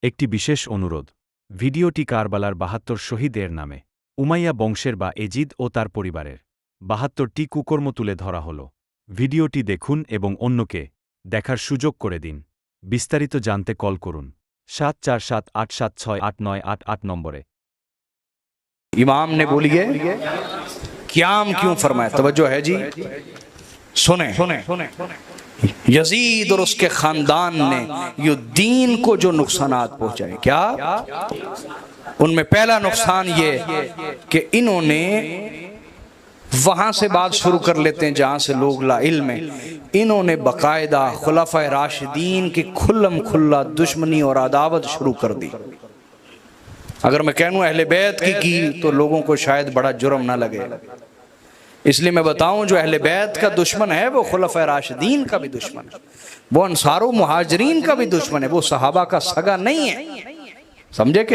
একটি বিশেষ অনুরোধ। ভিডিওটি কারবালার ৭২ শহীদের নামে, উমাইয়া বংশের বা এজিদ ও তার পরিবারের ৭২টি কুকর্ম তুলে ধরা হল। ভিডিওটি দেখুন এবং অন্যকে দেখার সুযোগ করে দিন। বিস্তারিত জানতে কল করুন 7478768988 নম্বরে। इमाम ने बोलिए क़याम क्यों फरमाया? तवज्जो है जी, सुने। यजीद और उसके खानदान ने ये दीन को जो नुकसानात पहुंचाए, क्या उनमें पहला नुकसान ये कि इन्होंने वहां से बात शुरू कर लेते हैं जहां से लोग ला इल्म है। इन्होंने बाकायदा खुलाफा राशिदीन की खुल्लम खुल्ला दुश्मनी और अदावत शुरू कर दी। अगर मैं कहूँ अहले बैत की तो लोगों को शायद बड़ा जुर्म ना लगे, इसलिए मैं बताऊं जो अहले बैत का दुश्मन है वो खुलफा राशिदीन का भी दुश्मन है, वो अंसारो मुहाजिरीन का भी दुश्मन है, वो सहाबा का सगा नहीं है। समझे कि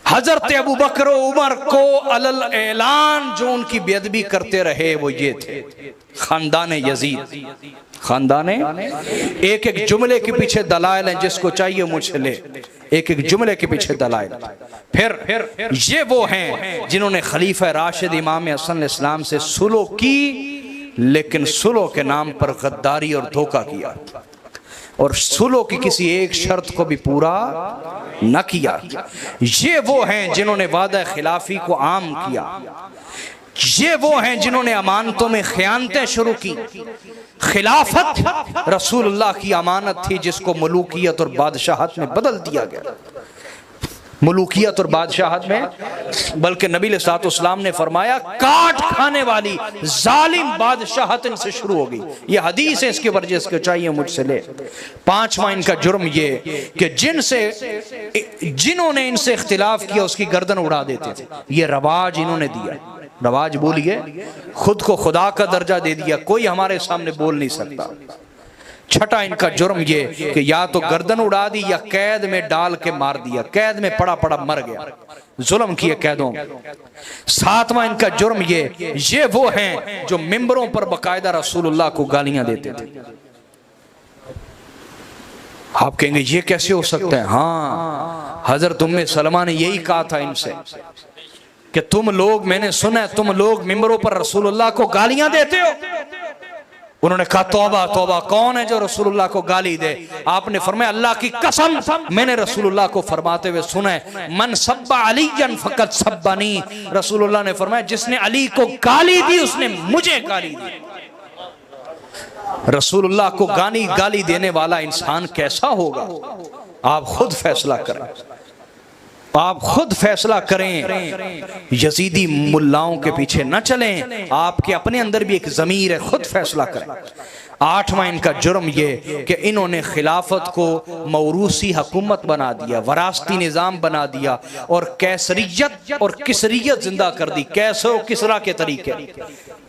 हजरत अबू बकर उमर को अलल ऐलान जो उनकी बेअदबी करते रहे वो ये थे खानदान यजीद। खानदान एक एक जुमले के पीछे दलाइल हैं, जिसको चाहिए मुझसे ले, एक एक जुमले के पीछे दलाइल। फिर ये वो हैं जिन्होंने खलीफा राशिद इमाम हसन इस्लाम से सुलह की, लेकिन सुलह के नाम पर गद्दारी और धोखा किया और सुलह की किसी एक शर्त को भी पूरा न किया। ये वो हैं जिन्होंने वादा खिलाफी को आम किया। ये वो हैं जिन्होंने अमानतों में खयानतें शुरू की। खिलाफत रसूलुल्लाह की अमानत थी, जिसको मलूकियत और बादशाहत में बदल दिया गया। मलूकियत और बादशाहत में, बल्कि नबी अलैहिस्सलाम ने फरमाया काट खाने वाली जालिम बादशाहत इनसे शुरू होगी। ये हदीस है, इसके वजह से चाहिए मुझसे ले। पांचवा इनका जुर्म ये कि जिन्होंने इनसे इख्तिलाफ किया उसकी गर्दन उड़ा देते थे। ये रवाज इन्होंने दिया। रवाज बोलिए, खुद को खुदा का दर्जा दे दिया, कोई हमारे सामने बोल नहीं सकता। छठा इनका जुर्म ये कि या तो गर्दन उड़ा दी या कैद में डाल के मार दिया, कैद में पड़ा पड़ा मर गया, जुल्म किए कैदों। सातवां इनका जुर्म ये वो हैं जो मिंबरों पर बाकायदा रसूलुल्लाह को गालियां देते थे। आप कहेंगे ये कैसे हो सकता है? हाँ, हजरत उम्मे सलमा ने यही कहा था इनसे कि तुम लोग, मैंने सुना है तुम लोग मिंबरों पर रसूलुल्लाह को गालियां देते हो। उन्होंने कहा तौबा तौबा, कौन है जो रसूलुल्लाह को गाली दे? आपने फरमाया अल्लाह की कसम, मैंने रसूलुल्लाह को फरमाते हुए सुना है मन सब्बा अलीयन फकत सब्बानी। रसूलुल्लाह ने फरमाया जिसने अली को गाली दी उसने मुझे गाली दी। रसूलुल्लाह को गाली देने वाला इंसान कैसा होगा? आप खुद फैसला करें, आप खुद फैसला करें। यजीदी मुल्लाओं के पीछे न चलें, आपके अपने अंदर भी एक ज़मीर है, खुद फैसला करें। आठवां इनका जुर्म ये कि इन्होंने खिलाफत को मौरूसी हुकूमत बना दिया, वरासती निज़ाम बना दिया और कैसरियत और किसरियत जिंदा कर दी। कैसर और किसरा के तरीके,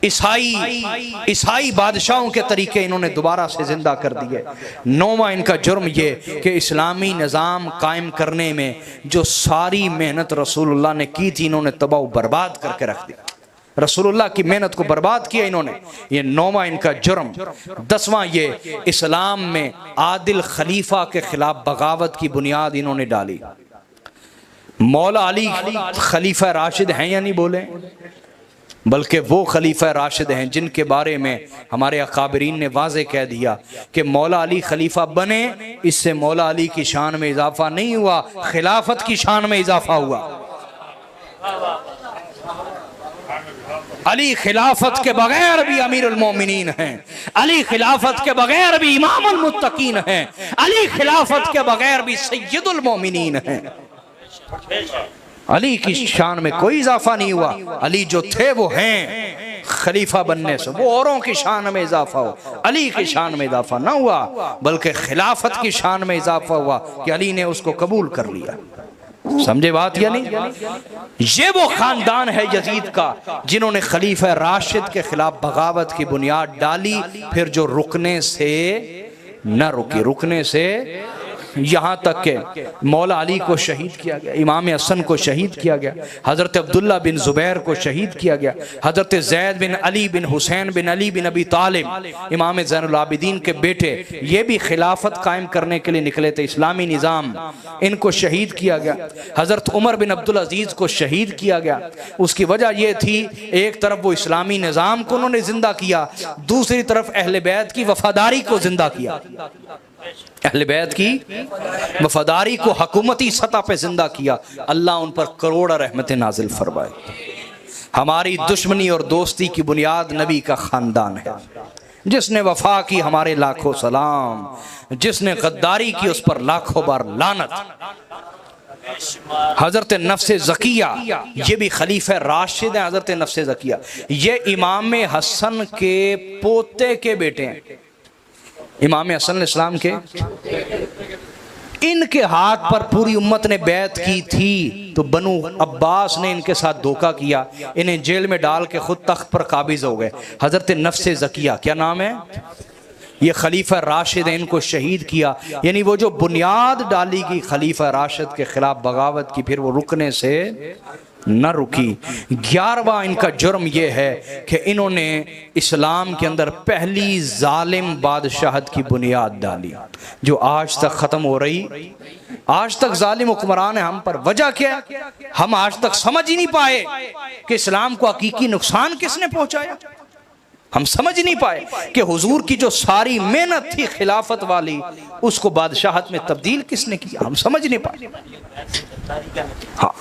ईसाई बादशाहों के तरीके इन्होंने दोबारा से जिंदा कर दिए। नौवां इनका जुर्म ये कि इस्लामी निज़ाम कायम करने में जो सारी मेहनत रसूलुल्लाह ने की थी, इन्होंने तबाह बर्बाद करके रख दी। रसूलुल्लाह की मेहनत को बर्बाद किया इन्होंने। ये नौवां इनका जुर्म। दसवां ये इस्लाम में आदिल खलीफा के खिलाफ बगावत की बुनियाद इन्होंने डाली। मौला अली खलीफा राशिद हैं या नहीं बोले, बल्कि वो खलीफा राशिद हैं जिनके बारे में हमारे अकाबरीन ने वाज़े कह दिया कि मौला अली खलीफा बने, इससे मौला अली की शान में इजाफा नहीं हुआ, खिलाफत की शान में इजाफा हुआ। अली खिलाफत के बगैर भी अमीरुल मोमिनीन हैं, अली खिलाफत के बगैर भी इमामुल मुत्तकीन हैं, अली खिलाफत के बगैर भी सय्यदुल मोमिनीन हैं। अली की शान में कोई इजाफा नहीं हुआ। अली जो थे वो हैं, खलीफा बनने से वो औरों की शान में इजाफा हो, अली की शान में इजाफा ना हुआ, बल्कि खिलाफत की शान में इजाफा हुआ कि अली ने उसको कबूल कर लिया। समझे बात या नहीं? ये वो खानदान है यजीद का जिन्होंने खलीफा राशिद के खिलाफ बगावत की बुनियाद डाली, फिर जो रुकने से न रुकी, रुकने से यहाँ तक के मौला अली को शहीद किया गया, इमाम हसन को शहीद किया गया, हज़रत अब्दुल्ला बिन ज़ुबैर को शहीद किया गया, हज़रत ज़ैद बिन अली बिन हुसैन बिन अली बिन अबी तालिब इमाम ज़ैनुल आबिदीन के बेटे, ये भी खिलाफत कायम करने के लिए निकले थे, इस्लामी निज़ाम, इनको शहीद किया गया। हज़रत उमर बिन अब्दुल अजीज़ को शहीद किया गया। उसकी वजह यह थी, एक तरफ वो इस्लामी निज़ाम को उन्होंने जिंदा किया, दूसरी तरफ अहले बैत की वफादारी को जिंदा किया, अहले बैत की वफादारी को हुकूमती सतह पे जिंदा किया। अल्लाह उन पर करोड़ रहमतें नाजिल फरमाए। हमारी दुश्मनी और दोस्ती की बुनियाद नबी का खानदान है। जिसने वफा की हमारे लाखों सलाम, जिसने गद्दारी की उस पर लाखों बार लानत। हजरत नफ्से ज़किया, ये भी खलीफा राशिद हैं। हजरत नफ्से ज़किया ये इमाम हसन के पोते के बेटे हैं, इमाम हसन इस्लाम के। इनके हाथ पर पूरी उम्मत ने बैत की थी, तो बनु अब्बास ने इनके साथ धोखा किया, इन्हें जेल में डाल के खुद तख्त पर काबिज हो गए। हजरत नफ्से ज़किया, क्या नाम है, ये खलीफा राशिद है, इनको शहीद किया। यानी वो जो बुनियाद डाली गई खलीफा राशिद के खिलाफ बगावत की, फिर वो रुकने से न रुकी। 11वां इनका जुर्म यह है कि इन्होंने इस्लाम के अंदर पहली जालिम बादशाहत की बुनियाद डाली, जो आज तक ख़त्म हो रही। आज तक जालिम हुक्मरान है हम पर। वजह क्या है, हम आज तक समझ ही नहीं पाए कि इस्लाम को हकीकी नुकसान किसने पहुंचाया। हम समझ नहीं पाए कि हुजूर की जो सारी मेहनत थी खिलाफत वाली, उसको बादशाहत में तब्दील किसने किया, हम समझ नहीं पाए। हाँ,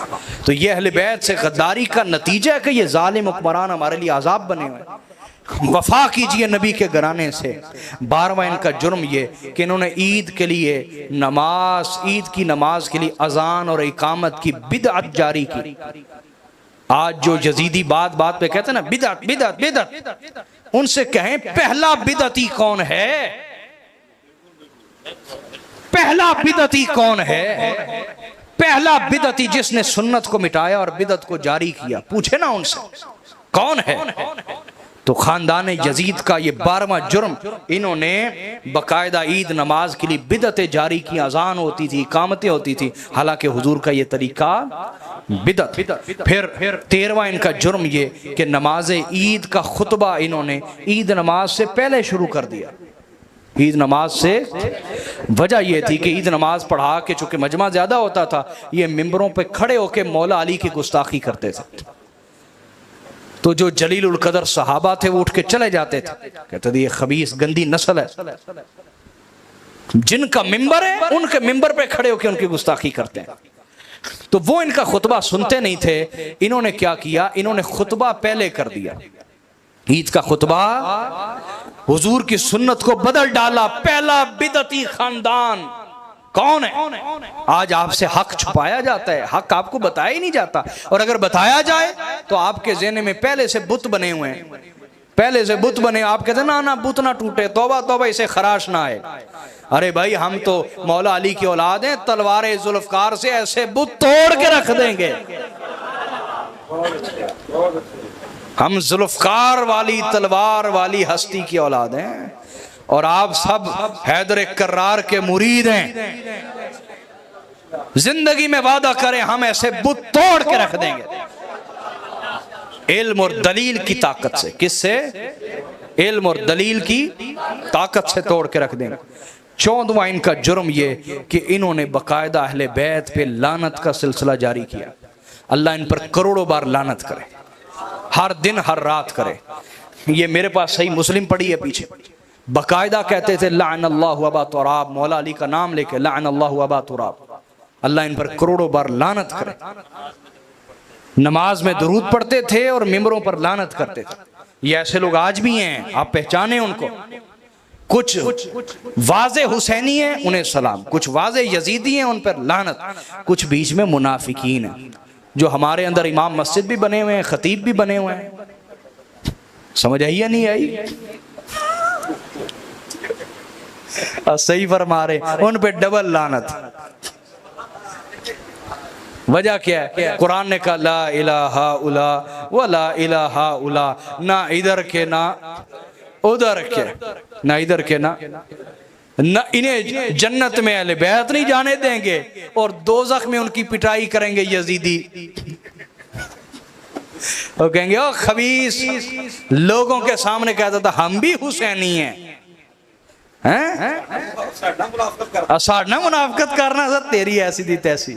तो ये अहले बैत से गद्दारी का नतीजा है कि ये जालिम हुक्मरान हमारे लिए अजाब बने हुए। वफा कीजिए नबी के घराने से। 12वां इनका जुर्म ये कि इन्होंने ईद के लिए नमाज, ईद की नमाज के लिए अजान और इकामत की बिदअत जारी की। आज जो यजीदी बात बात पे कहते हैं ना बिदअत बिदअत बिदअत, उनसे कहें पहला बिदअती कौन है, पहला बिदअती कौन है, पहला बिदअती जिसने सुन्नत को मिटाया और बिदअत को जारी किया, पूछे ना उनसे कौन है। तो खानदान यजीद का ये 12वां जुर्म, इन्होंने बाकायदा ईद नमाज के लिए बिदअतें जारी की, अजान होती थी, इकामतें होती थी, हालांकि हुजूर का ये तरीका बिदअत। फिर 13वां इनका जुर्म ये कि नमाज ईद का खुतबा इन्होंने ईद नमाज से पहले शुरू कर दिया। ईद नमाज से वजह यह थी कि ईद नमाज पढ़ा के चूंकि मजमा ज्यादा होता था, ये मिंबरों पे खड़े होकर मौला अली की गुस्ताखी करते थे। तो जो जलील उल कदर सहाबा थे वो उठ के चले जाते थे, कहते थे ये खबीस गंदी नस्ल है, जिनका मिंबर है उनके मिंबर पे खड़े होकर उनकी गुस्ताखी करते हैं। तो वो इनका खुतबा सुनते नहीं थे। इन्होंने क्या किया, इन्होंने खुतबा पहले कर दिया। ईद का खुतबा हुजूर की सुन्नत को बदल डाला। पहला बिदअती खानदान कौन है? आज आपसे हक छुपाया जाता है, हक आपको बताया ही नहीं जाता, और अगर बताया जाए तो आपके ज़हन में पहले से बुत बने हुए हैं, पहले से बुत बने। आप कहते ना ना बुत ना टूटे, तौबा तौबा इसे खराश ना आए। अरे भाई हम तो मौला अली की औलाद हैं, तलवार जुल्फकार से ऐसे बुत तोड़ के रख देंगे। हम जुल्फकार वाली तलवार वाली हस्ती की औलाद हैं, और आप सब हैदर कर्रार के मुरीद हैं। जिंदगी में वादा करें हम ऐसे बुत तोड़ के रख देंगे, इल्म और दलील की ताकत से। किससे? इल्म और दलील की ताकत से तोड़ के रख देंगे। 14वां इनका जुर्म ये कि इन्होंने बाकायदा अहले बैत पे लानत का सिलसिला जारी किया। अल्लाह इन पर करोड़ों बार लानत करे, हर दिन हर रात करे। ये मेरे पास सही मुस्लिम पड़ी है पीछे, बाकायदा कहते थे लानल्लाहु अबा तुराब, मौला अली का नाम लेके लानल्लाहु अबा तुराब। अल्लाह इन पर करोड़ों बार लानत करे। नमाज में दुरूद पढ़ते थे और मिंबरों पर लानत करते थे। ये ऐसे लोग आज भी हैं, आप पहचाने उनको। कुछ वाज़े हुसैनी हैं, उन्हें सलाम। कुछ वाज़े यजीदी हैं, उन पर लानत। कुछ बीच में मुनाफिकीन हैं, जो हमारे अंदर इमाम मस्जिद भी बने हुए हैं, खतीब भी बने हुए हैं। समझ आई या नहीं आई? सही फरमा रहे, उन पे डबल लानत। वजह क्या है? कुरान ने कहा ला इलाहा उला व ला इलाहा उला, ना इधर के ना उधर के, ना इधर के ना। न इन्हें जन्नत में अहले बैत नहीं जाने देंगे और दोज़ख में उनकी पिटाई करेंगे यजीदी। वो कहेंगे ओ खबीस, लोगों के सामने कहता था हम भी हुसैनी हैं। साढ़ा मुनाफकत करना सर तेरी ऐसी दी तैसी।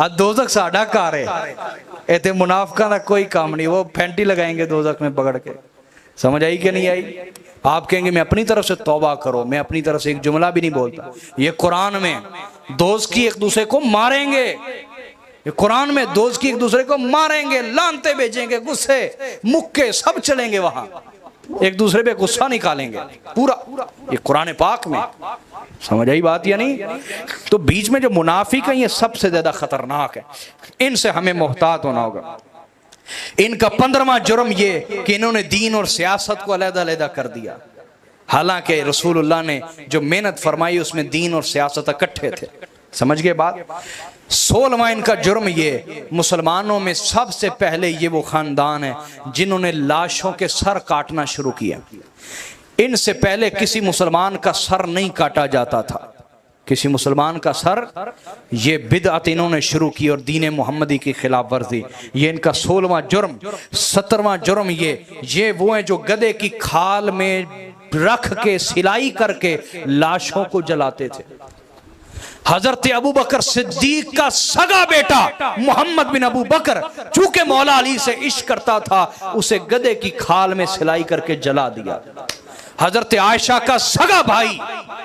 आज दोज़ख साढ़ा कार है, इतने मुनाफका का कोई काम नहीं। वो फैंटी लगाएंगे दोज़ख में पकड़ के। समझ आई कि नहीं आई? आप कहेंगे मैं अपनी तरफ से तौबा करो, मैं अपनी तरफ से एक जुमला भी नहीं बोलता। ये कुरान में दोस्त की एक दूसरे को मारेंगे, ये कुरान में दोस्त की एक दूसरे को मारेंगे, लानते भेजेंगे, गुस्से मुक्के सब चलेंगे वहां, एक दूसरे पे गुस्सा निकालेंगे पूरा, ये कुरान पाक में। समझ आई बात या नहीं? तो बीच में जो मुनाफिक है ये सबसे ज्यादा खतरनाक है, इनसे हमें मोहतात होना होगा। इनका 15वां जुर्म ये कि इन्होंने दीन और सियासत को अलग-अलग कर दिया। हालांकि रसूलुल्लाह ने जो मेहनत फरमाई उसमें दीन और सियासत इकट्ठे थे। समझ गए बात? 16वां इनका जुर्म ये, मुसलमानों में सबसे पहले ये वो खानदान है जिन्होंने लाशों के सर काटना शुरू किया। इनसे पहले किसी मुसलमान का सर नहीं काटा जाता था, किसी मुसलमान का सर। ये बिदअत इन्होंने शुरू की और दीन मोहम्मदी की खिलाफ वर्जी। ये इनका 16वां जुर्म। 17वां जुर्म ये वो हैं जो गधे की खाल में रख के सिलाई करके लाशों को जलाते थे। हजरत अबू बकर सिद्दीक का सगा बेटा मोहम्मद बिन अबू बकर चूंकि मौला अली से इश्क करता था, उसे गधे की खाल में सिलाई करके जला दिया। हजरत आयशा का सगा भाई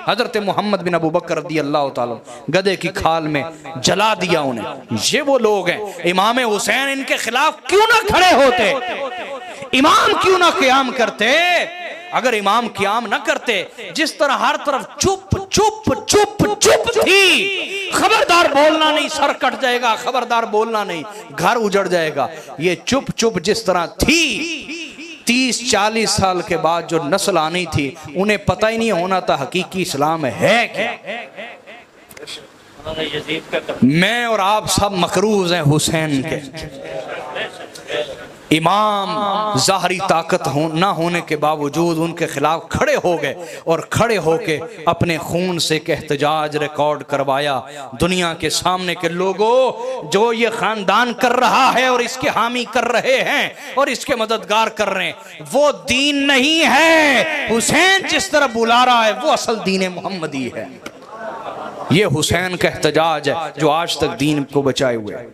हजरत मोहम्मद बिन अबू बकर रज़ी अल्लाह ताला गधे की खाल में जला दिया उन्हें। ये वो लोग हैं। इमाम हुसैन इनके खिलाफ क्यों ना खड़े होते, इमाम क्यों ना क़याम करते? अगर इमाम क़याम ना करते, जिस तरह हर तरफ चुप चुप चुप चुप थी, खबरदार बोलना नहीं, सर कट जाएगा, खबरदार बोलना नहीं, घर उजड़ जाएगा, ये चुप चुप जिस तरह थी, 30-40 साल के बाद जो नस्ल आनी थी उन्हें पता ही नहीं होना था हकीकी इस्लाम है क्या। मैं और आप सब मकरूज हैं हुसैन के। इमाम ज़ाहरी ताकत ना होने के बावजूद उनके खिलाफ खड़े हो गए और खड़े होके अपने खून से एक एहतजाज रिकॉर्ड करवाया दुनिया के सामने के लोगों, जो ये खानदान कर रहा है और इसके हामी कर रहे हैं और इसके मददगार कर रहे हैं, वो दीन नहीं है। हुसैन जिस तरह बुला रहा है वो असल दीन मोहम्मदी है। ये हुसैन का एहतजाज है जो आज तक दीन को बचाए हुए है।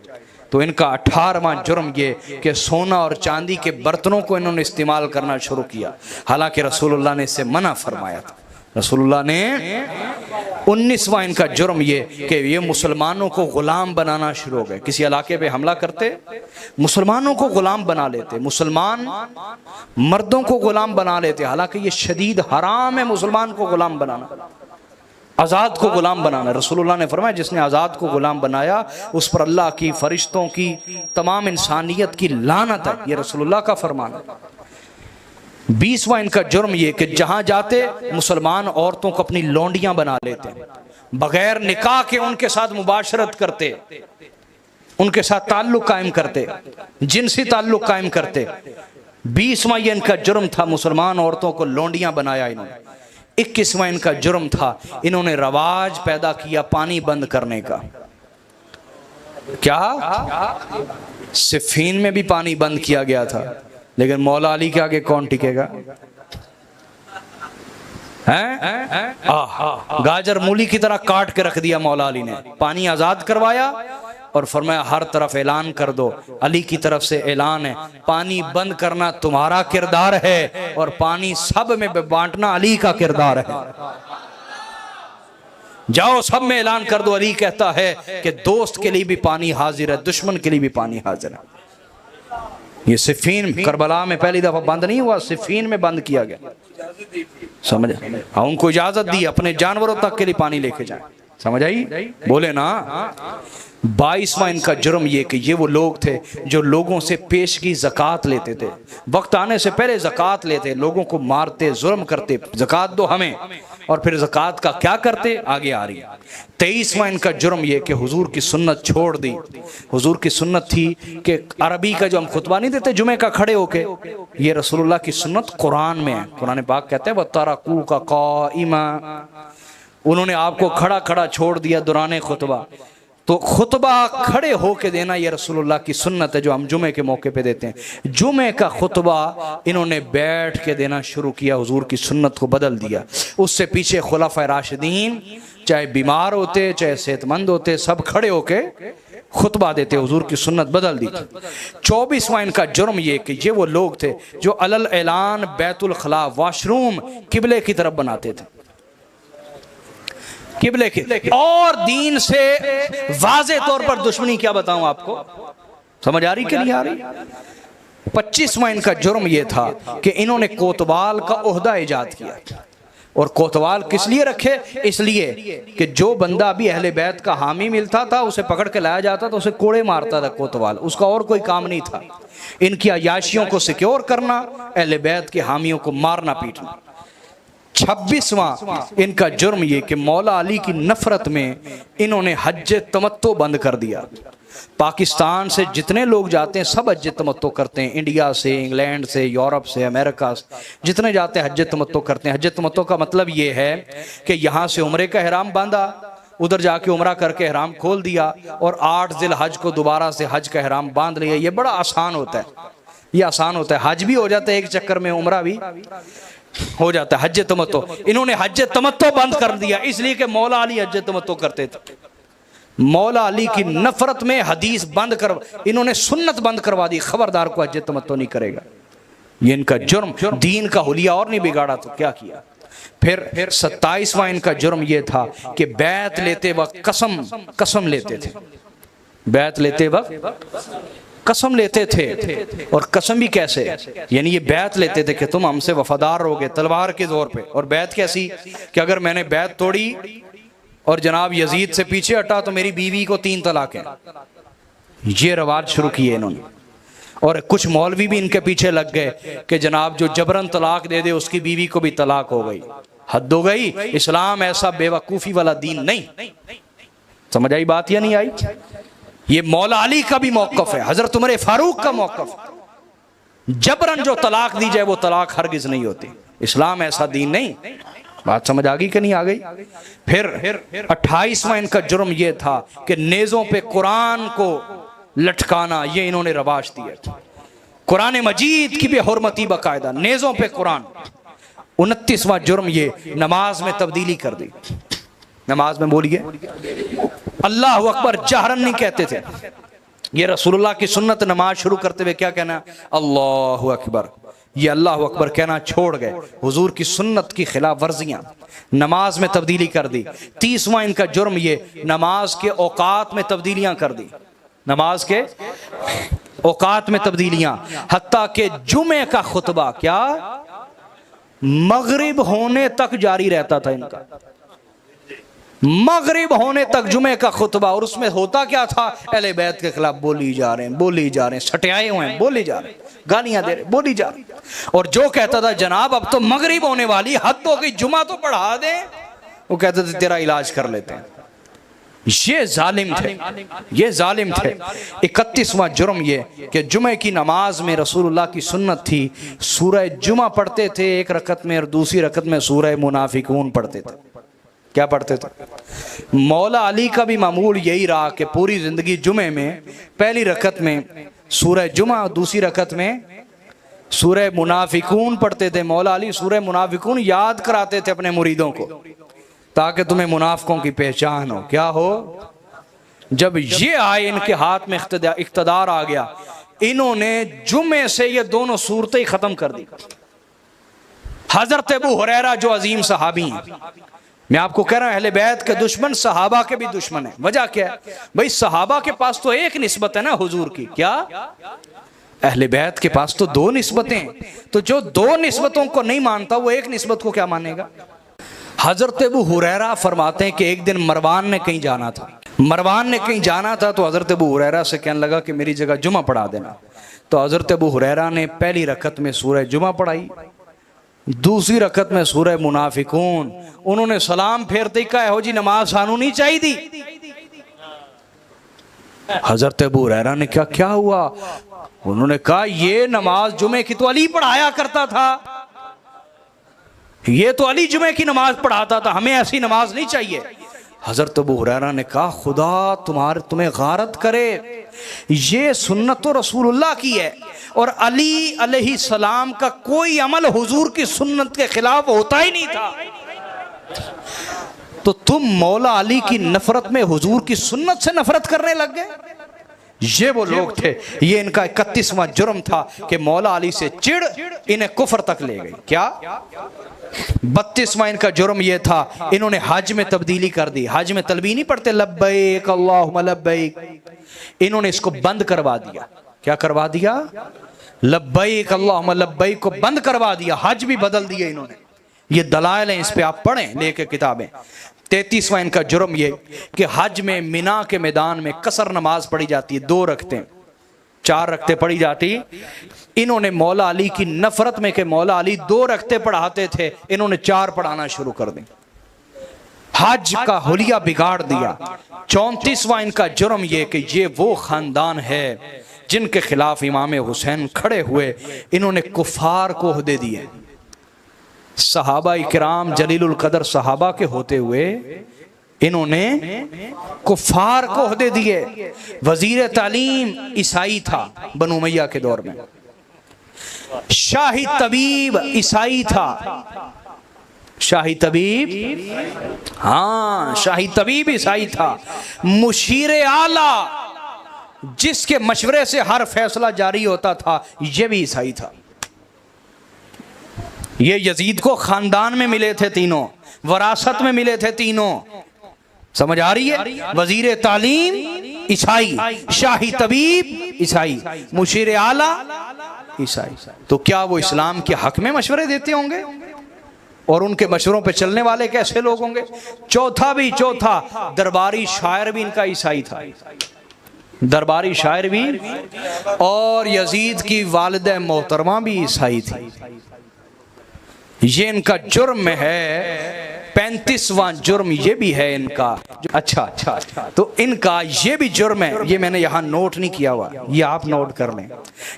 तो इनका 18वां जुर्म ये कि सोना और चांदी के बर्तनों को इन्होंने इस्तेमाल करना शुरू किया, हालांकि रसूलुल्लाह ने इससे मना फरमाया था। रसूलुल्लाह ने 19वां इनका जुर्म ये कि ये मुसलमानों को गुलाम बनाना शुरू हो गए। किसी इलाके पे हमला करते, मुसलमानों को गुलाम बना लेते, मुसलमान मर्दों को गुलाम बना लेते, हालांकि ये शदीद हराम है मुसलमान को गुलाम बनाना, आज़ाद को गुलाम बनाना। रसूलुल्लाह ने फरमाया जिसने आज़ाद को गुलाम बनाया उस पर अल्लाह की, फरिश्तों की, तमाम इंसानियत की लानत है। ये रसूलुल्लाह का फरमान है। 20वां इनका जुर्म ये कि जहां जाते मुसलमान औरतों को अपनी लौंडियां बना लेते, बगैर निकाह के उनके साथ मुबाशरत करते, उनके साथ ताल्लुक कायम करते, जिनसी ताल्लुक कायम करते। 20वां ये इनका जुर्म था, मुसलमान औरतों को लौंडियां बनाया इन्होंने। 21वां इनका जुर्म था, इन्होंने रवाज पैदा किया पानी बंद करने का। क्या? सिफीन में भी पानी बंद किया गया था, लेकिन मौला अली के आगे कौन टिकेगा? गाजर मूली की तरह काट के रख दिया मौला अली ने। पानी आजाद करवाया और फरमाया हर तरफ ऐलान कर दो, अली की तरफ से ऐलान है, पानी बंद करना तुम्हारा किरदार है और पानी सब में बांटना अली का किरदार है। जाओ सब में ऐलान कर दो, अली कहता है कि दोस्त के लिए भी पानी हाजिर है, दुश्मन के लिए भी पानी हाजिर है। ये सिफीन करबला में पहली दफा बंद नहीं हुआ, सिफीन में बंद किया गया। समझ? उनको इजाजत दी अपने जानवरों तक के लिए पानी लेके जाए। समझ आई? बोले ना। 22वां इनका जुर्म ये कि ये वो लोग थे जो लोगों से पेशगी ज़कात लेते थे, वक्त आने से पहले ज़कात लेते, लोगों को मारते, जुर्म करते, ज़कात दो हमें, और फिर ज़कात का क्या करते, आगे आ रही है। 23वां इनका जुर्म ये कि हुजूर की सुन्नत छोड़ दी। हुजूर की सुन्नत थी कि अरबी का जो हम खुतबा नहीं देते जुमे का खड़े होके, ये रसूलुल्लाह की सुन्नत कुरान में है। कुरान पाक कहते हैं वतरकू का क़ाइमा, उन्होंने आपको खड़ा खड़ा छोड़ दिया दुराने खुतबा। तो खुतबा खड़े होके देना ये रसूलुल्लाह की सुन्नत है जो हम जुमे के मौके पे देते हैं। जुमे का खुतबा इन्होंने बैठ के देना शुरू किया, हुजूर की सुन्नत को बदल दिया। उससे पीछे खुलाफा राशिदीन चाहे बीमार होते चाहे सेहतमंद होते, सब खड़े होके खुतबा देते, हुजूर की सुन्नत बदल दी। 24वां इनका जुर्म ये कि ये वो लोग थे जो अलल ऐलान बैतुल खला, वॉशरूम किबले की तरफ बनाते थे, किबले के, और दीन से वाज़े तौर पर दुश्मनी। क्या बताऊं आपको, समझ आ रही कि नहीं आ रही। 25वां इनका जुर्म यह था कि इन्होंने कोतवाल का ओहदा इजाद किया। और कोतवाल किस लिए रखे, इसलिए कि जो बंदा भी अहले बैत का हामी मिलता था उसे पकड़ के लाया जाता था, उसे कोड़े मारता था कोतवाल, उसका और कोई काम नहीं था। इनकी अयाशियों को सिक्योर करना, अहले बैत के हामियों को मारना पीटना। 26वां इनका जुर्म ये कि मौला अली की नफरत में इन्होंने हज तमत्तो बंद कर दिया। पाकिस्तान से जितने लोग जाते हैं सब हज तमत्तो करते हैं, इंडिया से, इंग्लैंड से, यूरोप से, अमेरिका से, जितने जाते हैं हज तमत्तो करते हैं। हज तमत्तो का मतलब ये है कि यहाँ से उम्रे का एहराम बांधा, उधर जाके उम्रा करके एहराम खोल दिया, और 8 ज़िल हज को दोबारा से हज का एहराम बांध लिया। ये बड़ा आसान होता है, ये आसान होता है, हज भी हो जाता है एक चक्कर में, उम्रा भी हो जाता है। हज तमत्तो, इन्होंने हज तमत्तो बंद कर दिया इसलिए कि मौला अली हज तमत्तो करते थे। मौला अली की नफरत में हदीस बंद कर, इन्होंने सुन्नत बंद करवा दी, खबरदार को हज तमत्तो नहीं करेगा। ये इनका जुर्म, दीन का हुलिया और नहीं बिगाड़ा तो क्या किया। फिर 27वां इनका जुर्म ये था कि बैत लेते वक्त कसम लेते थे, बैत लेते वक्त कसम लेते थे। और कसम भी कैसे, यानी ये बैत लेते थे कि तुम हमसे वफादार रहोगे तलवार के जोर पे। और बैत कैसी कि अगर मैंने बैत तोड़ी और जनाब यजीद से पीछे हटा तो मेरी बीवी को 3 तलाकें। ये रवाज शुरू किए इन्होंने। और कुछ मौलवी भी इनके पीछे लग गए कि जनाब जो जबरन तलाक दे दे उसकी बीवी को भी तलाक हो गई। हद हो गई, इस्लाम ऐसा बेवकूफ़ी वाला दीन नहीं। समझ आई बात या नहीं आई। ये मौला अली का भी मौक़िफ़ है, हजरत उमर फारूक का मौक़िफ़। जबरन जो तलाक दी जाए वो तलाक हरगिज़ नहीं होती, इस्लाम ऐसा दीन नहीं। बात समझ आ गई कि नहीं आ गई। फिर 28वां इनका जुर्म ये था कि नेज़ों पे कुरान को लटकाना, ये इन्होंने रवाज दिया। कुरान मजीद की बेहुरमती बाकायदा, नेज़ों पे कुरान। 29वां जुर्म ये नमाज में तब्दीली कर दी। नमाज में बोलिए अल्लाह अकबर जहरन नहीं कहते थे। ये रसूलुल्लाह की सुन्नत, नमाज शुरू करते हुए क्या कहना, अल्लाह अकबर। ये अल्लाह अकबर कहना छोड़ गए, हुजूर की सुन्नत की खिलाफ वर्जियां, नमाज में तब्दीली कर दी। 30वां इनका जुर्म ये नमाज के औकात में तब्दीलियां कर दी, नमाज के औकात में तब्दीलियां। हत्ता के जुमे का खुतबा क्या मगरिब होने तक जारी रहता था इनका, मगरिब होने तक जुमे का खुतबा। और उसमें होता क्या था, अहले बैत के खिलाफ बोली जा रहे हैं, सटियाए हुए हैं, बोली जा रहे हैं, गालियां दे रहे, बोली जा रही। और जो कहता था जनाब अब तो मगरिब होने वाली, हद हो गई, जुमा तो पढ़ा दे, वो कहते थे तेरा इलाज कर लेते हैं। ये जालिम थे, ये जालिम थे। 31वां जुर्म ये कि जुमे की नमाज में रसूलुल्लाह की सुन्नत थी, सूरह जुमा पढ़ते थे एक रकत में, और दूसरी रकत में सूरह मुनाफिकून पढ़ते थे। क्या पढ़ते थे। मौला अली का भी मामूल यही रहा कि पूरी ज़िंदगी जुमे में पहली रकत में सूरह जुमा, दूसरी रकत में सूरह मुनाफिकून पढ़ते थे। मौला अली सूरह मुनाफिकून याद कराते थे अपने मुरीदों को, ताकि तुम्हें मुनाफिकों की पहचान हो। क्या हो, जब ये आए इनके हाथ में इख्तिदार आ गया, इन्होंने जुमे से ये दोनों सूरतें ही ख़त्म कर दी। हज़रत अबू हुरैरा जो अजीम सहाबी हैं, मैं आपको कह रहा हूं अहले बैत के दुश्मन सहाबा के भी दुश्मन है। वजह क्या है भाई, सहाबा के पास तो एक निस्बत है ना हुजूर की, क्या अहले बैत के पास तो 2 निस्बतें। तो जो 2 निस्बतों को नहीं मानता वो एक निस्बत को क्या मानेगा। हजरत अबू हुरैरा फरमाते हैं कि एक दिन मरवान ने कहीं जाना था, मरवान ने कहीं जाना था तो हज़रत अबू हुरैरा से कहने लगा कि मेरी जगह जुमा पढ़ा देना। तो हज़रत अबू हुरैरा ने पहली रकत में सूरह जुमा पढ़ाई, दूसरी रकत में सूरह मुनाफिकून। उन्होंने सलाम फेरते ही कहा, हो जी नमाज सानू नहीं चाहिए थी। हज़रत अबू हुरैरा ने क्या क्या हुआ? उन्होंने कहा, ये नमाज जुमे की तो अली पढ़ाया करता था, ये तो अली जुमे की नमाज पढ़ाता था, हमें ऐसी नमाज नहीं चाहिए। हज़रत अबू हुरैरा ने कहा, खुदा तुम्हें गारत करे, ये सुन्नत तो रसूलुल्लाह की है और अली अलैहि सलाम का कोई अमल हुजूर की सुन्नत के खिलाफ होता ही नहीं था, तो तुम मौला अली की नफरत में हुजूर की सुन्नत से नफरत करने लग गए। ये वो लोग थे, ये इनका 31वां जुर्म था कि मौला अली से चिढ़ इन्हें कुफर तक ले गई। क्या 32वां इनका जुर्म ये था, इन्होंने हज में तब्दीली कर दी। हज में तलबी नहीं पढ़ते, लब्बैक अल्लाहुम्मा लब्बैक, इन्होंने इसको बंद करवा दिया। क्या करवा दिया? लब्बैक अल्लाहुम्मा लब्बैक को बंद करवा दिया, हज भी बदल दिए इन्होंने। ये दलाइल हैं, इस पे आप पढ़ें लेके किताबें। 33वां इनका जुर्म ये कि हज में मिना के मैदान में कसर नमाज पढ़ी जाती है, 2 रकतें, 4 रकतें पढ़ी जाती। इन्होंने मौला अली की नफरत में कि मौला अली 2 रकतें पढ़ाते थे, इन्होंने 4 पढ़ाना शुरू कर दी, हज का हुलिया बिगाड़ दिया। 34वां इनका जुर्म ये कि ये वो खानदान है जिनके खिलाफ इमाम हुसैन खड़े हुए, इन्होंने कुफार को ओहदे दिए। सहाबा इकराम जलीलुल कदर सहाबा के होते हुए इन्होंने कुफार को ओहदे दिए। वजीर तालीम ईसाई था बनु उमैया के दौर में, शाही तबीब ईसाई था, शाही तबीब, हाँ शाही तबीब ईसाई था। मुशीर आला जिसके मशवरे से हर फैसला जारी होता था, यह भी ईसाई था। ये यजीद को खानदान में मिले थे तीनों, वरासत में मिले थे तीनों, समझ आ रही है? वजीर तालीम ईसाई, शाही तबीब ईसाई, मुशीर आला ईसाई। तो क्या वो इस्लाम के हक में मशवरे देते होंगे? और उनके मशवरों पे चलने वाले कैसे लोग होंगे? चौथा दरबारी शायर भी इनका ईसाई था, दरबारी शायर भी, और यजीद की वालिदा मोहतरमा भी ईसाई थी। ये इनका जुर्म है। 35वां जुर्म ये भी है इनका। अच्छा, तो इनका ये भी जुर्म है, ये मैंने यहाँ नोट नहीं किया हुआ, ये आप नोट कर लें।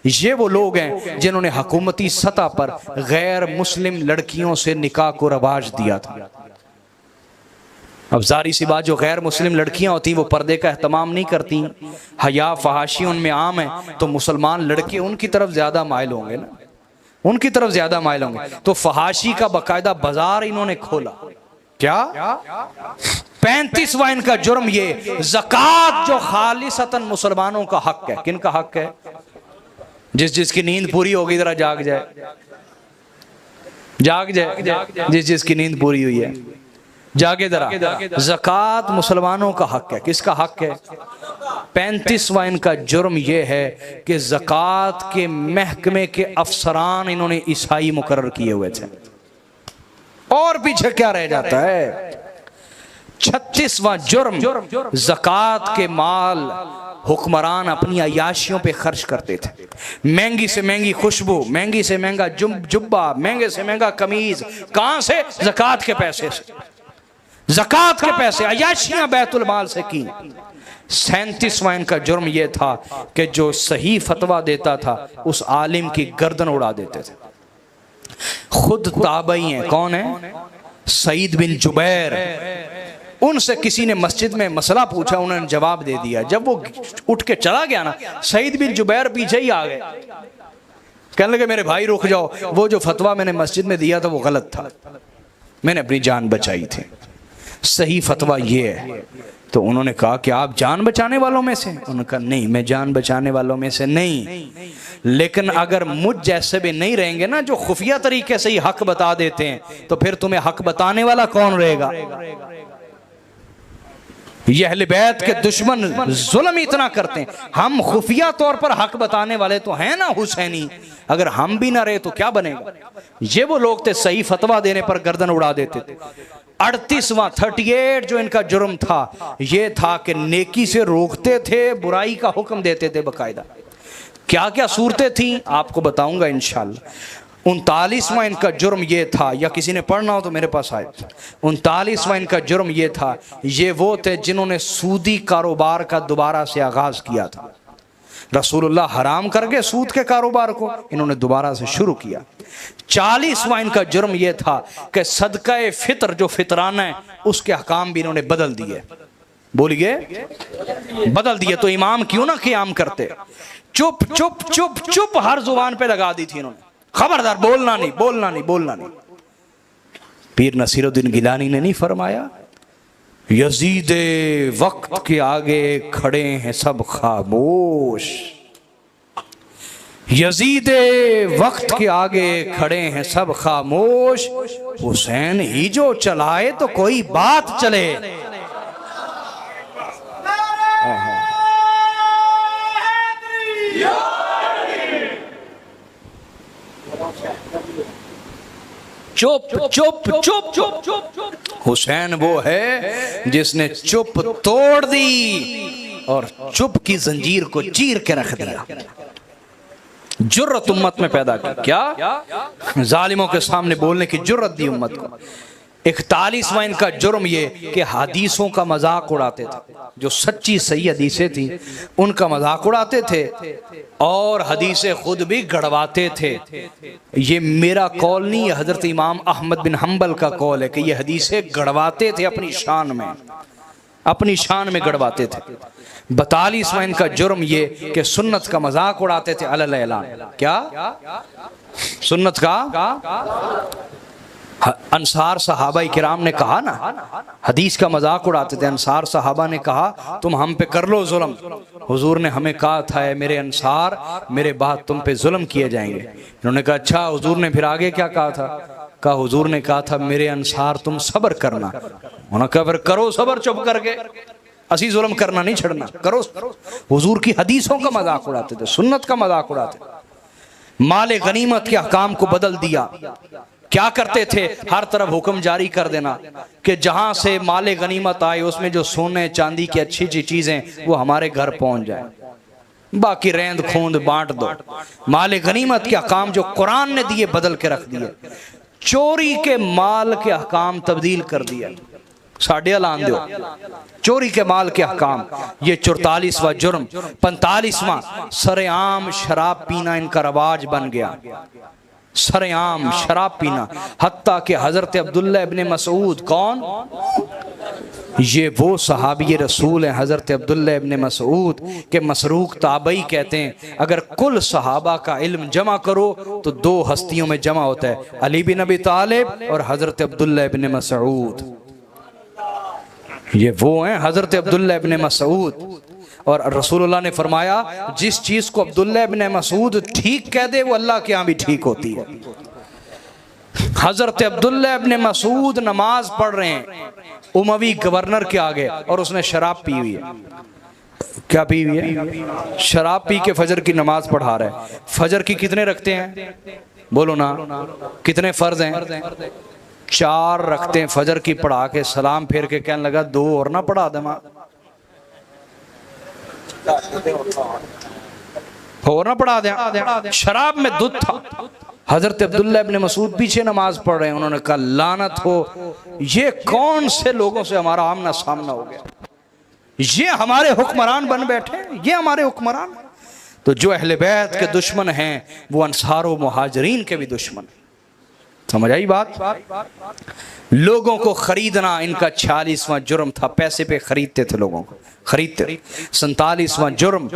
ये वो लोग हैं जिन्होंने हुकूमती सतह पर गैर मुस्लिम लड़कियों से निकाह को रवाज दिया था। अब जारी सी बात, जो गैर मुस्लिम लड़कियां होती वो पर्दे का एहतमाम नहीं करती, हया फहाशी उनमें आम है, तो मुसलमान लड़के उनकी तरफ ज्यादा माइल होंगे ना, उनकी तरफ ज्यादा माइल होंगे। तो फहाशी का बाकायदा बाजार इन्होंने खोला। क्या 35वां इनका जुर्म ये, ज़कात जो खालिसतन मुसलमानों का हक है। किन का हक है? जिसकी नींद पूरी होगी जरा जाग जाए, जाग जाए, जिसकी नींद पूरी हुई है जागे जरा। ज़कात मुसलमानों का हक है। किसका हक है? 35वां इनका जुर्म यह है कि ज़कात के महकमे के अफसरान इन्होंने ईसाई मुकर्रर किए हुए थे। और पीछे क्या रह जाता है? 36वां जुर्म, ज़कात के माल हुक्मरान अपनी अयाशियों पे खर्च करते थे। महंगी से महंगी खुशबू, महंगी से महंगा जुब्बा, महंगे से महंगा कमीज, कहां से? ज़कात के पैसे से, ज़कात के पैसे, अयाशियां बैतुल माल से की। 37वां इनका जुर्म यह था कि जो सही फतवा देता था उस आलिम की गर्दन उड़ा देते थे। खुद ताबई हैं। कौन है? सईद बिन जुबैर। उनसे किसी ने मस्जिद में मसला पूछा, उन्होंने जवाब दे दिया। जब वो उठ के चला गया ना, सईद बिन जुबैर पीछे ही आ गए, कहने लगे मेरे भाई रुक जाओ, वो जो फतवा मैंने मस्जिद में दिया था वो गलत था, मैंने अपनी जान बचाई थी, सही फतवा ये है। तो उन्होंने कहा कि आप जान बचाने वालों में से? उन्होंने कहा नहीं, मैं जान बचाने वालों में से नहीं, लेकिन अगर मुझ जैसे भी नहीं रहेंगे ना जो खुफिया तरीके से ही हक बता देते हैं, तो फिर तुम्हें हक बताने वाला कौन रहेगा? ये अहले बैत के दुश्मन जुल्म इतना करते हैं। हम खुफिया तौर पर हक बताने वाले तो हैं ना हुसैनी, अगर हम भी ना रहे तो क्या बनेगा? ये वो लोग थे सही फतवा देने पर गर्दन उड़ा देते थे। 38वां 38 जो इनका जुर्म था ये था कि नेकी से रोकते थे, बुराई का हुक्म देते थे बकायदा। क्या क्या सूरतें थी आपको बताऊंगा इंशाल्लाह। 39वां इनका जुर्म ये था, या किसी ने पढ़ना हो तो मेरे पास आए। 39वां इनका जुर्म ये था, ये वो थे जिन्होंने सूदी कारोबार का दोबारा से आगाज किया था। रसूलुल्लाह हराम कर गए सूद के कारोबार को, इन्होंने दोबारा से शुरू किया। 40वां इनका जुर्म यह था कि सदका फितर जो फितराना है उसके हकाम भी इन्होंने बदल दिए। बोलिए बदल दिए। तो इमाम क्यों ना क़याम करते, चुप चुप चुप चुप हर जुबान पे लगा दी थी इन्होंने, खबरदार बोलना नहीं बोलना नहीं बोलना नहीं। पीर नसीरुद्दीन गिलानी ने नहीं फरमाया, यजीदे वक्त के आगे खड़े हैं सब खामोश, यजीदे वक्त के आगे खड़े हैं सब खामोश, हुसैन ही जो चलाए तो कोई बात चले। चुप चुप चुप चुप चुप। हुसैन वो है जिसने चुप तोड़ दी और चुप की जंजीर को चीर के रख दिया। जुर्रत उम्मत में पैदा की, क्या जालिमों के सामने बोलने की जुर्रत दी उम्मत को। 41वां इनका जुर्म ये कि हदीसों का मजाक उड़ाते थे, जो सच्ची सही हदीसें थी उनका मजाक उड़ाते थे और हदीसें खुद भी गढ़वाते थे। ये मेरा कौल नहीं है, हजरत इमाम अहमद बिन हम्बल का कौल है कि ये हदीसें गढ़वाते थे अपनी शान में, अपनी शान में गढ़वाते थे। 42वां इनका जुर्म ये कि सुन्नत का मजाक उड़ाते थे अलल ऐलान। क्या सुन्नत का? अंसार सहाबा किराम ने कहा ना, हदीस का मजाक उड़ाते थे। अंसार सहाबा ने कहा तुम हम पे कर लो जुल्म, हुजूर ने हमें कहा था मेरे अंसार मेरे बाद तुम पे जुल्म किए जाएंगे। इन्होंने कहा अच्छा, हुजूर ने फिर आगे क्या कहा था? कहा हुजूर ने कहा था मेरे अंसार तुम सब्र करना। उन्होंने कहा फिर करो सब्र चुप करके, असी जुल्म करना नहीं छड़ना, करो। हुजूर की हदीसों का मजाक उड़ाते थे, सुन्नत का मजाक उड़ाते थे। माले गनीमत के अहकाम को बदल दिया। क्या करते थे? हर तरफ हुक्म जारी कर देना कि जहां से माले गनीमत आए उसमें जो सोने चांदी की अच्छी अच्छी चीजें वो हमारे घर पहुंच जाए, बाकी रेंद खूंद बांट दो। माले गनीमत के अहकाम जो कुरान ने दिए बदल के रख दिए। चोरी के माल के अहकाम तब्दील कर दिया। साढ़े ऐलान दो चोरी के माल के अहकाम। ये 44वां जुर्म। 45वां सरेआम शराब पीना इनका रवाज बन गया। सरेआम शराब पीना, हत्ता कि हजरत अब्दुल्ला इब्ने मसूद, कौन? ये वो सहाबी रसूल हैं हजरत अब्दुल्ला इब्ने मसूद के मसरूक ताबई कहते हैं अगर कुल सहाबा का इल्म जमा करो तो दो हस्तियों में जमा होता है, अली बिन अबी तालिब और हजरत अब्दुल्ला इब्ने मसूद। ये वो हैं हजरत अब्दुल्ला इब्ने मसूद। और रसूलुल्लाह ने फरमाया जिस चीज को अब्दुल्ला इब्ने मसूद ठीक कह दे वो अल्लाह के यहाँ भी ठीक होती है। हजरत अब्दुल्ला इब्ने मसूद नमाज पढ़ रहे हैं उमवी गवर्नर के आगे और उसने शराब पी हुई है। क्या पी हुई है? शराब पी के फजर की नमाज पढ़ा रहा है। फजर की कितने रखते हैं? बोलो ना, कितने फर्ज हैं? 4 रखते हैं। फजर की पढ़ा के सलाम फेर के कहने लगा 2 और ना पढ़ा दे, और ना पढ़ा दे। शराब में दूध था। हजरत अब्दुल्ला इब्ने मसूद पीछे नमाज पढ़ रहे हैं। उन्होंने कहा लानत हो, ये कौन से लोगों से हमारा आमना सामना हो गया? ये हमारे हुक्मरान बन बैठे, ये हमारे हुक्मरान। तो जो अहले बैत के दुश्मन हैं वो अंसार व मुहाजिरीन के भी दुश्मन। समझ आई बात? लोगों को खरीदना इनका 46वां जुर्म था। पैसे पे खरीदते थे लोगों को, खरीदते। 47वां जुर्म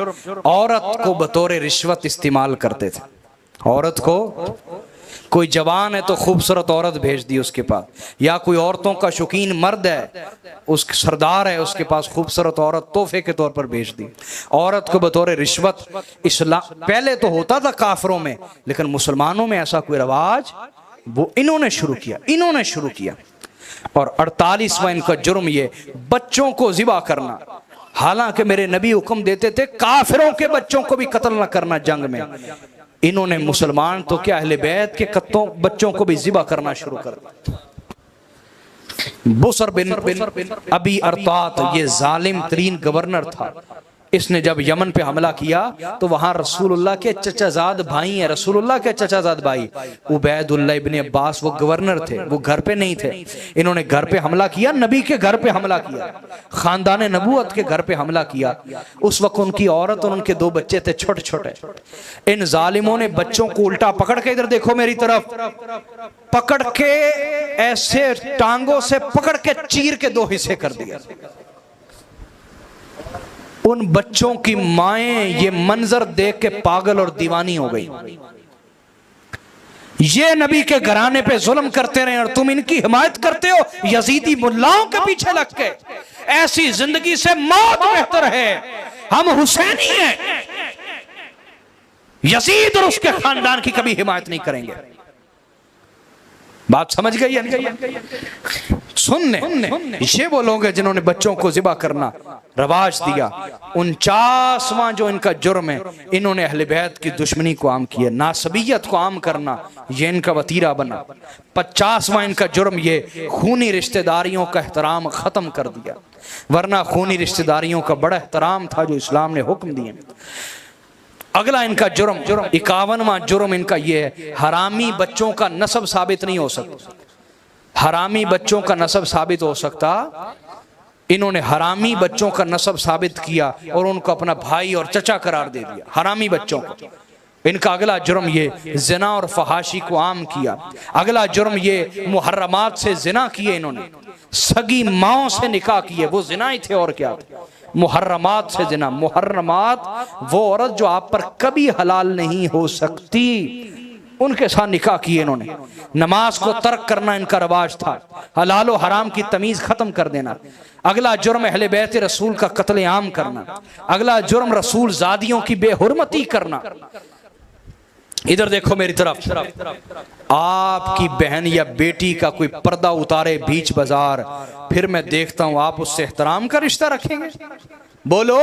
औरत को बतौर रिश्वत इस्तेमाल करते थे। औरत को, कोई जवान है तो खूबसूरत औरत भेज दी उसके पास, या कोई औरतों का शौकीन मर्द है, उस सरदार है, उसके पास खूबसूरत औरत तोहफे के तौर पर भेज दी। औरत को बतौर रिश्वत इस्लाम पहले तो होता था काफिरों में, लेकिन मुसलमानों में ऐसा कोई रवाज वो इन्होंने शुरू किया, इन्होंने शुरू किया। और 48वां इनका जुर्म ये बच्चों को ज़िबा करना। हालांकि मेरे नबी हुक्म देते थे काफिरों के बच्चों को भी कत्ल न करना जंग में, इन्होंने मुसलमान तो क्या अहले बैत के बच्चों को भी ज़िबा करना शुरू कर दिया। बुसर बिन अबी अरतात, ये जालिम तरीन गवर्नर था। इसने जब यमन पे हमला किया तो वहां रसूलुल्लाह के चचाजाद भाई हैं, रसूलुल्लाह के चचाजाद भाई उबैदुल्लाह इब्ने अब्बास, वो गवर्नर थे, वो घर पे नहीं थे। इन्होंने घर पे हमला किया, नबी के घर पे हमला किया, खानदान नबूवत के घर पे हमला किया। उस वक्त उनकी औरत और उनके 2 बच्चे थे छोटे छोटे। इन जालिमों ने बच्चों को उल्टा पकड़ के, इधर देखो मेरी तरफ, पकड़ के ऐसे टांगों से पकड़ के चीर के 2 हिस्से कर दिया। उन बच्चों की माएं ये मंजर देख के पागल और दीवानी हो गई। ये नबी के घराने पे जुल्म करते रहे और तुम इनकी हिमायत करते हो यजीदी मुल्लाओं के पीछे लग के। ऐसी जिंदगी से मौत बेहतर है। हम हुसैनी हैं, यजीद और उसके खानदान की कभी हिमायत नहीं करेंगे। बात समझ गई है नहीं? सुनने ये वो लोग हैं जिन्होंने बच्चों को ज़िबा करना रवाज दिया। 49वां जो इनका जुर्म है, इन्होंने अहले बैत की दुश्मनी को आम किया, नासबियत को आम करना ये इनका वतीरा बना। 50वां इनका जुर्म ये खूनी रिश्तेदारियों का एहतराम ख़त्म कर दिया, वरना खूनी रिश्तेदारियों का बड़ा एहतराम था जो इस्लाम ने हुक्म दिए। अगला इनका जुर्म 51वां जुर्म इनका ये है, हरामी बच्चों का नसब साबित नहीं हो सकता। हरामी बच्चों का नसब साबित हो सकता, इन्होंने हरामी बच्चों का नसब साबित किया और उनको अपना भाई और चचा करार दे दिया, हरामी बच्चों को। इनका अगला जुर्म ये जिना और फहाशी को आम किया। अगला जुर्म ये मुहर्रमात से जिना किए, इन्होंने सगी माओं से निकाह किए, वो जिना ही थे और क्या थे। मुहर्रमात से जिना, मुहर्रमात वो औरत जो आप पर कभी हलाल नहीं हो सकती, उनके साथ निकाह किए इन्होंने। नमाज को तर्क करना इनका रवाज था, हलाल और हराम की तमीज खत्म कर देना। अगला जुर्म अहले बैत रसूल का कत्ले आम करना। अगला जुर्म रसूल जादियों की बेहुरमती करना। इधर देखो मेरी तरफ, आपकी बहन या बेटी का कोई पर्दा उतारे बीच बाजार, फिर मैं देखता हूं आप उससे एहतराम का रिश्ता रखेंगे? बोलो,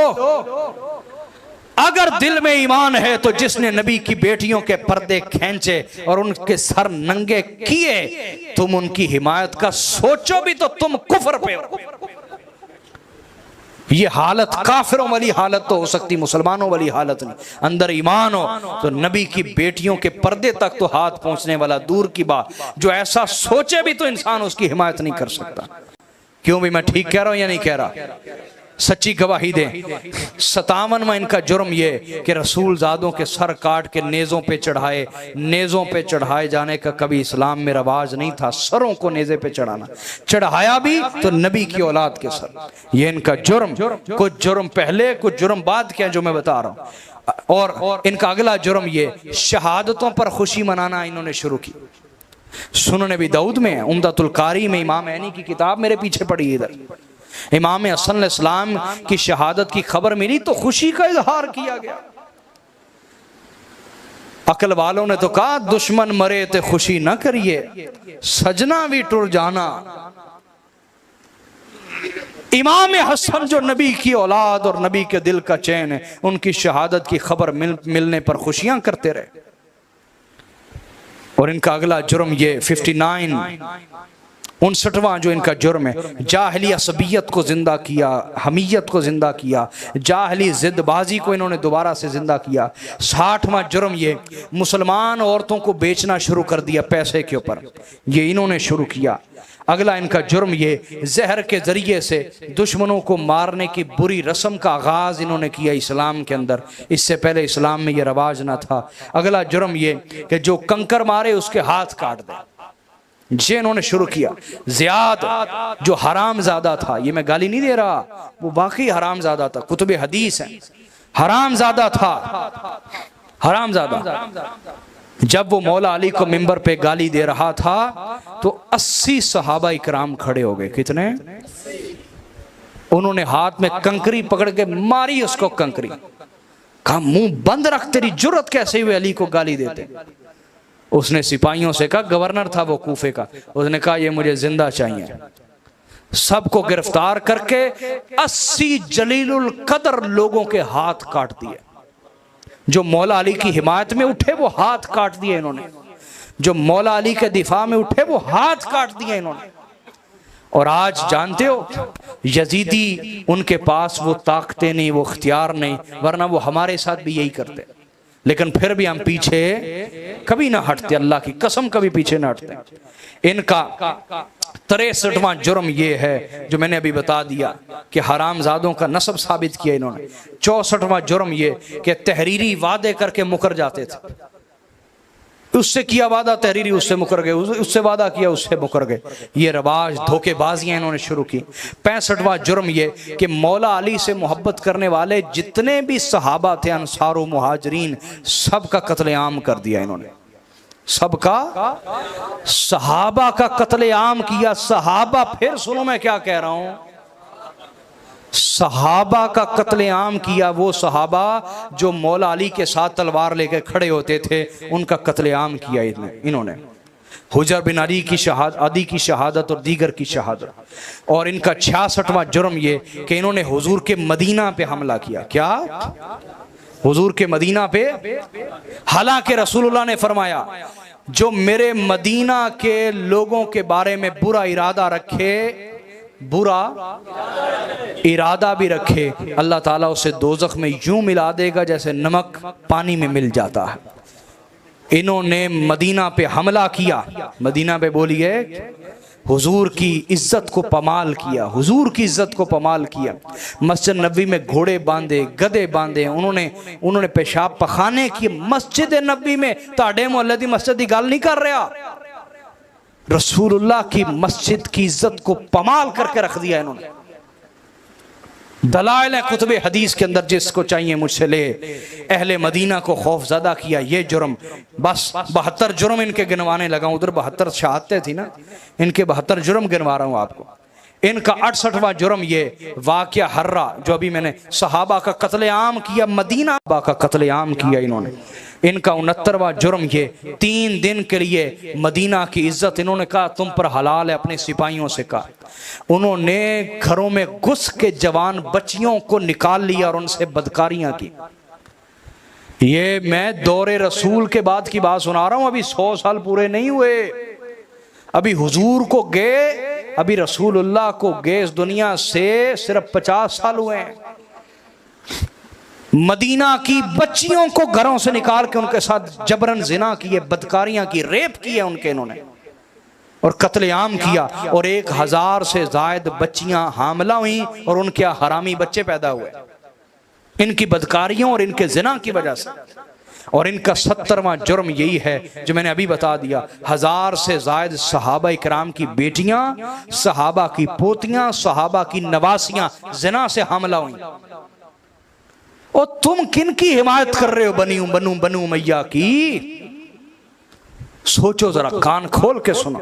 अगर दिल में ईमान है तो जिसने नबी की बेटियों के पर्दे खींचे और उनके सर नंगे किए, तुम उनकी हिमायत का सोचो भी तो तुम कुफर पे हो। ये हालत काफिरों वाली हालत तो हो सकती, मुसलमानों वाली हालत नहीं। अंदर ईमान हो तो नबी की बेटियों के पर्दे तक तो हाथ पहुंचने वाला दूर की बात, जो ऐसा सोचे भी तो इंसान उसकी हिमायत नहीं कर सकता। क्यों भी, मैं ठीक कह रहा हूं या नहीं कह रहा? सच्ची गवाही दें। 57वां इनका जुर्म ये कि रसूल ज़ादों के सर काट के नेज़ों पे चढ़ाए। नेज़ों पे चढ़ाए जाने का कभी इस्लाम में रवाज नहीं था, सरों को नेज़े पे चढ़ाना। चढ़ाया भी तो नबी की औलाद के सर। ये इनका जुर्म, कुछ जुर्म पहले कुछ जुर्म बाद के हैं जो मैं बता रहा हूँ। और इनका अगला जुर्म ये शहादतों पर खुशी मनाना इन्होंने शुरू की। सुनन नबी दाऊद में, उम्दतुल कारी में, इमाम ऐनी की किताब मेरे पीछे पड़ी है इधर, इमाम हसन इस्लाम की शहादत की खबर मिली तो खुशी का इजहार किया गया। अकल वालों ने तो कहा दुश्मन मरे तो खुशी न करिए, सजना भी टुर जाना। इमाम हसन जो नबी की औलाद और नबी के दिल का चैन है, उनकी शहादत की खबर मिलने पर खुशियां करते रहे। और इनका अगला जुर्म ये 59वां जो इनका जुर्म है, जाहली असबियत को जिंदा किया, हमीयत को जिंदा किया, जाहली जिद्दबाजी को इन्होंने दोबारा से जिंदा किया। 60वां जुर्म ये मुसलमान औरतों को बेचना शुरू कर दिया पैसे के ऊपर, ये इन्होंने शुरू किया। अगला इनका जुर्म ये जहर के जरिए से दुश्मनों को मारने की बुरी रस्म का आगाज इन्होंने किया इस्लाम के अंदर, इससे पहले इस्लाम में ये रवाज ना था। अगला जुर्म ये कि जो कंकर मारे उसके हाथ काट दे, ये इन्होंने शुरू किया। ज़ियाद जो हराम ज़्यादा था, ये मैं गाली नहीं दे रहा, वो बाकी हराम ज़्यादा था, कुतुब हदीस है, हराम ज़्यादा था, हराम ज़्यादा। जब वो मौला अली को मिंबर पे गाली दे रहा था तो 80 सहाबा इकराम खड़े हो गए। कितने? उन्होंने हाथ में कंकरी पकड़ के मारी उसको, कंकरी। कहा मुंह बंद रख, तेरी जुर्रत कैसे हुई अली को गाली देते? उसने सिपाहियों से कहा, गवर्नर था वो कूफे का, उसने कहा ये मुझे जिंदा चाहिए। सबको गिरफ्तार करके 80 जलीलुल कदर लोगों के हाथ काट दिए। जो मौला अली की हिमायत में उठे वो हाथ काट दिए इन्होंने, जो मौला अली के दिफा में उठे वो हाथ काट दिए इन्होंने। और आज जानते हो यजीदी, उनके पास वो ताकतें नहीं, वो इख्तियार नहीं, वरना वो हमारे साथ भी यही करते, लेकिन फिर भी हम पीछे कभी ना हटते, अल्लाह की कसम कभी पीछे ना हटते। इनका 63वां जुर्म ये है जो मैंने अभी बता दिया कि हरामजादों का नस्ब साबित किया इन्होंने। 64वां जुर्म ये कि तहरीरी वादे करके मुकर जाते थे, उससे किया वादा तहरीरी, उससे मुकर गए, उससे वादा किया, उससे मुकर गए। ये रवाज धोखेबाजियां इन्होंने शुरू की। 65वां जुर्म ये कि मौला अली से मोहब्बत करने वाले जितने भी सहाबा थे, अंसार व मुहाजिरीन, सबका कत्लेआम कर दिया इन्होंने, सबका, सहाबा का कत्लेआम किया। सहाबा, फिर सुनो मैं क्या कह रहा हूं, सहाबा का कत्लेआम किया। वो सहाबा जो मौला अली के साथ तलवार लेकर खड़े होते थे, उनका कत्लेआम किया इन्होंने। हुजर बिन अली की शहादत, अदी की शहादत और दीगर की शहादत। और इनका 66वां जुर्म ये कि इन्होंने हुजूर के मदीना पे हमला किया। क्या? हुजूर के मदीना पे। हालांकि रसूलुल्लाह ने फरमाया जो मेरे मदीना के लोगों के बारे में बुरा इरादा रखे, बुरा इरादा भी रखे, अल्लाह ताला उसे दोज़ख में यूं मिला देगा जैसे नमक पानी में मिल जाता है। इन्होंने मदीना पे हमला किया, मदीना पे बोलिए हुजूर की इज्जत को पमाल किया, हुजूर की इज्जत को पमाल किया। मस्जिद नबी में घोड़े बांधे, गधे बांधे, उन्होंने पेशाब पखाने किए मस्जिद नबी में। ताड़े मोहल्ले दी मस्जिद की गल नहीं कर रहा, रसूलुल्लाह की मस्जिद की इज्जत को पमाल करके रख दिया इन्होंने। दलाइल कुतुबे हदीस के अंदर जिसको चाहिए मुझसे ले। अहले मदीना को खौफजदा किया, ये जुर्म। बस 72 जुर्म इनके गिनवाने लगा, उधर 72 शहादतें थी ना, इनके 72 जुर्म गिनवा रहा हूं आपको। इनका 68वां जुर्म ये वाक़या हर्रा, जो अभी मैंने सहाबा का कत्लेआम किया, मदीना का कत्लेआम किया इन्होंने। इनका 69वां जुर्म ये 3 दिन के लिए मदीना की इज्जत, इन्होंने कहा तुम पर हलाल है, अपने सिपाहियों से कहा। उन्होंने घरों में घुस के जवान बच्चियों को निकाल लिया और उनसे बदकारियां की। ये मैं दौरे रसूल के बाद की बात सुना रहा हूं, अभी 100 साल पूरे नहीं हुए, अभी हुजूर को गए, अभी रसूलुल्लाह को गए इस दुनिया से सिर्फ 50 साल हुए हैं। मदीना की बच्चियों को घरों से निकाल के उनके साथ जबरन जिना किए, बदकारियां की, रेप किए उनके इन्होंने, और कत्लेआम किया। और 1000 से जायद बच्चियां हामला हुई और उनके हरामी बच्चे पैदा हुए इनकी बदकारियों और इनके जिना की वजह से। और इनका 70वां जुर्म यही है जो मैंने अभी बता दिया। 1000 से जायद सहाबा इकराम की बेटियां, सहाबा की पोतियां, सहाबा की नवासियां जिना से हमला हुई। और तुम किन की हिमायत कर रहे हो? बनू मैया की। सोचो जरा, कान खोल के सुनो।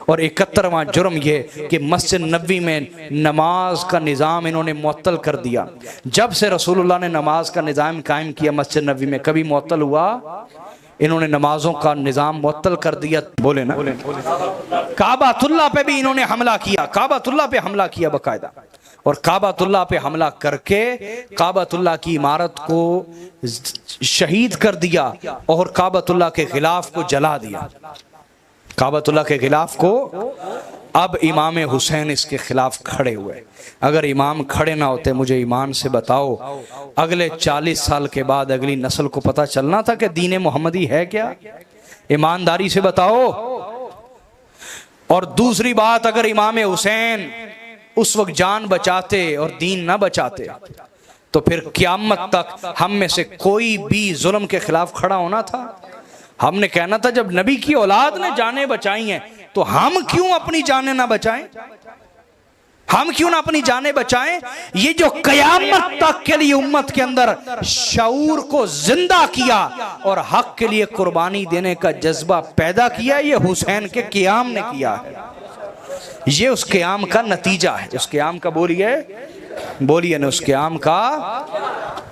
और 71वां जुर्म ये कि मस्जिद नबी में नमाज का निज़ाम इन्होंने मुअत्तल कर दिया। जब से रसूलुल्लाह ने नमाज का निज़ाम कायम किया मस्जिद नबी में, कभी मुअत्तल हुआ? इन्होंने नमाजों का निज़ाम मुअत्तल कर दिया। बोले ना, काबातुल्लाह पे भी इन्होंने हमला किया, काबातुल्लाह पे हमला किया बाकायदा। और काबातुल्लाह पे हमला करके काबातुल्लाह की इमारत को शहीद कर दिया और काबातुल्लाह के खिलाफ को जला दिया, काबातुल्लाह के खिलाफ को। अब इमाम हुसैन इसके खिलाफ खड़े हुए। अगर इमाम खड़े ना होते, मुझे ईमान से बताओ, अगले 40 साल के बाद अगली नस्ल को पता चलना था कि दीन मोहम्मदी है क्या? ईमानदारी से बताओ। और दूसरी बात, अगर इमाम हुसैन उस वक्त जान बचाते और दीन ना बचाते तो फिर क़यामत तक हम में से कोई भी जुल्म के खिलाफ खड़ा होना था। हमने कहना था जब नबी की औलाद ने जानें बचाई हैं तो हम क्यों अपनी जानें ना बचाएं? हम क्यों ना अपनी जानें बचाएं? ये जो क़यामत तक के लिए उम्मत के अंदर शऊर को जिंदा किया और हक के लिए कुर्बानी देने का जज्बा पैदा किया, ये हुसैन के क़याम ने किया है। ये उस क़याम का नतीजा है। उस क़याम का बोलिए ना, उस क़याम का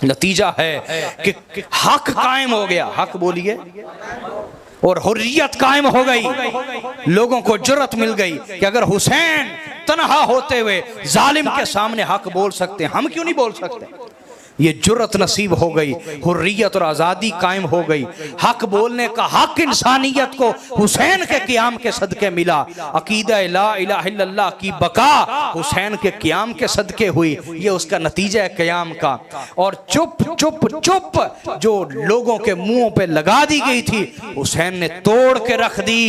नतीजा है कि हक कायम हो गया। हक बोलिए। और हुर्रियत कायम हो गई। लोगों को जुर्रत मिल गई कि अगर हुसैन तन्हा होते हुए जालिम के सामने हक बोल सकते हैं, हम क्यों नहीं बोल सकते? ये जुर्रत नसीब हो गई, हुर्रियत और आज़ादी कायम हो गई। हक बोलने का हक इंसानियत को हुसैन के क़याम के सदके मिला। अकीदा ला इलाहा इल्लल्लाह की बका हुसैन के क़याम के सदके हुई। ये उसका नतीजा है क़याम का। और चुप चुप चुप जो लोगों के मुंहों पे लगा दी गई थी, हुसैन ने तोड़ के रख दी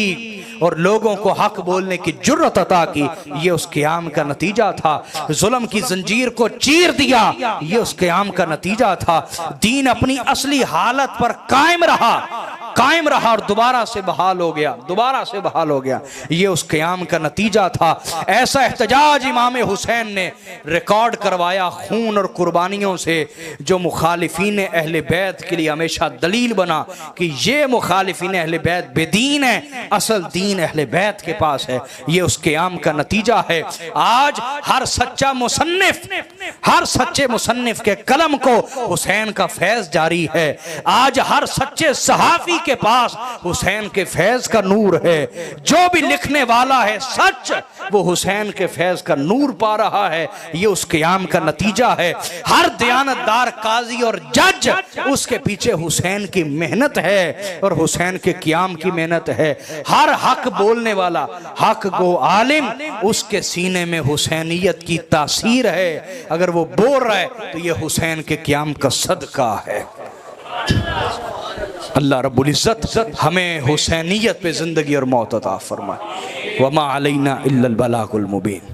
और लोगों को हक बोलने की जुर्रत अता की। ये उस क़याम का नतीजा था। जुल्म की जंजीर को चीर दिया, ये उस क़याम का नतीजा था। दीन अपनी असली हालत पर कायम रहा और दोबारा से बहाल हो गया, ये उस क़याम का नतीजा था। ऐसा एहतजाज इमाम हुसैन ने रिकॉर्ड करवाया खून और कुर्बानियों से, जो मुखालिफीन अहले बैत के लिए हमेशा दलील बना कि ये मुखालिफीन अहले बैत बेदीन है, असल दीन अहले बैत के पास है। ये उस क़याम का नतीजा है। आज हर सच्चे मुसन्निफ के कलम को हुसैन का फैज जारी है। आज हर सच्चे सहाफ़ी के पास हुसैन के फैज का नूर है। जो भी लिखने वाला है सच, वो हुसैन के फैज का नूर पा रहा है। ये उस क़याम का नतीजा है। हर दयानतदार काजी और जज, उसके पीछे हुसैन की मेहनत है और हुसैन के क़याम की मेहनत है। हर हक बोलने वाला, हक गो आलिम, उसके सीने में हुसैनियत की तासीर है। अगर वो बोल रहा है तो ये हुसैन के क़याम का सदका है। अल्लाह रब्बुल इज़्ज़त हमें हुसैनियत पे ज़िंदगी और मौत अता फरमाए। वमा अलैना इल्लल बलागुल मुबीन।